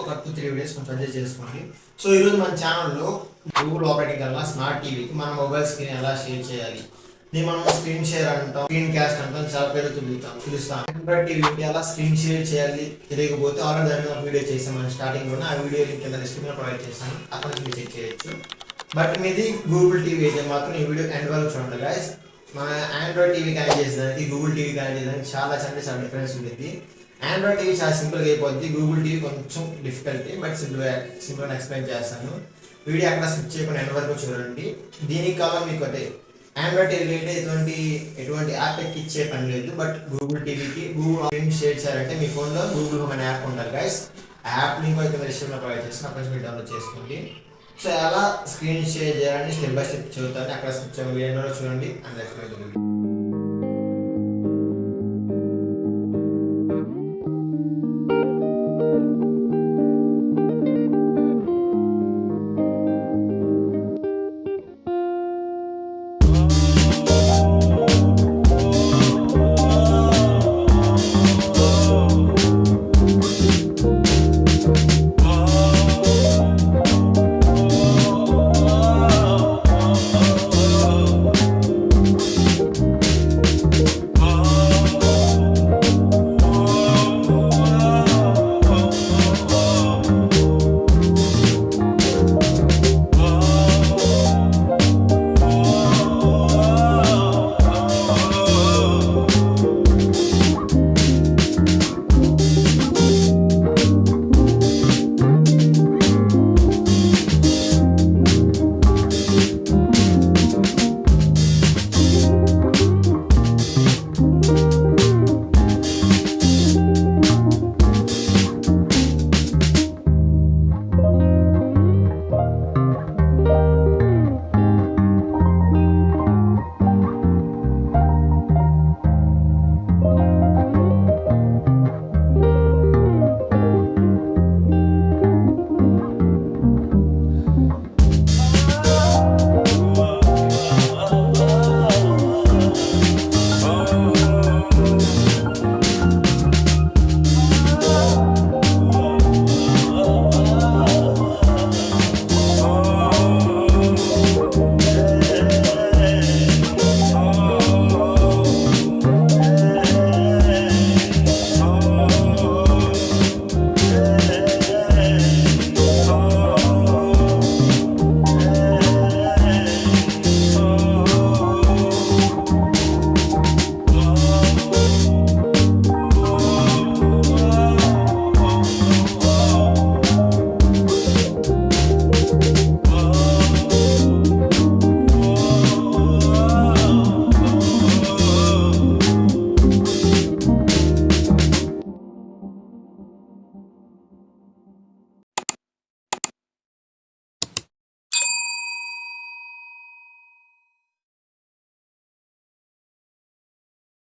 ఒక 2-3 వీడియోస్ కొంచెం అడ్జస్ట్ చేసుకోండి. సో ఈరోజు మన ఛానల్లో గూగుల్ ఆపరేటింగ్ వల్ల స్మార్ట్ టీవీకి మన మొబైల్ స్క్రీన్ ఎలా షేర్ చేయాలి, దీన్ని మనం స్క్రీన్ షేర్ అంటాం, స్క్రీన్ క్యాస్ట్ అంటాం, చాలా పేరు పిలుస్తాం. ఆండ్రాయిడ్ టీవీకి ఎలా స్క్రీన్ షేర్ చేయాలి తెలియకపోతే ఆల్రెడీ దాని మీద వీడియో చేసాం మనం స్టార్టింగ్లోనే. ఆ వీడియో లింక్ కింద డిస్క్రిప్షన్లో ప్రొవైడ్ చేస్తాను, అక్కడ నుంచి మీరు చెక్ చేయొచ్చు. బట్ మీది గూగుల్ టీవీ అయితే మాత్రం ఈ వీడియో ఎండ్ వరకు చూడండి గైస్. మన ఆండ్రాయిడ్ టీవీ కనెక్ట్ చేసేదానికి గూగుల్ టీవీ కనెక్ట్ చేసేదానికి చాలా డిఫరెన్స్ ఉంటుంది. ఆండ్రాయిడ్ టీవీ చాలా సింపుల్గా అయిపోద్ది, గూగుల్ టీవీ కొంచెం డిఫికల్టీ, బట్ సింపుల్గా ఎక్స్ప్లెయిన్ చేస్తాను. వీడియో అక్కడ స్కిప్ చేయకుండా ఎండ్ వరకు చూడండి. దీనికి కావాలి మీకు అదే ఆండ్రాయిడ్ టీవీ అయితే ఎటువంటి యాప్ ఇచ్చే పని లేదు. బట్ గూగుల్ టీవీకి గూగుల్ స్క్రీన్ షేర్ చేయాలంటే మీ ఫోన్లో గూగుల్ హోమ్ అనే యాప్ ఉండాలి గైస్. ఆ యాప్ లింక్ అయితే డిస్క్రిప్షన్లో ప్రొవైడ్ చేస్తాను, అక్కడ నుంచి మీరు డౌన్లోడ్ చేసుకోండి. సో ఎలా స్క్రీన్ షేర్ చేయాలని స్టెప్ బై స్టెప్ చెబుతాను, అక్కడ వీడియోలో చూడండి అండ్ ఎక్స్ప్లెయిన్.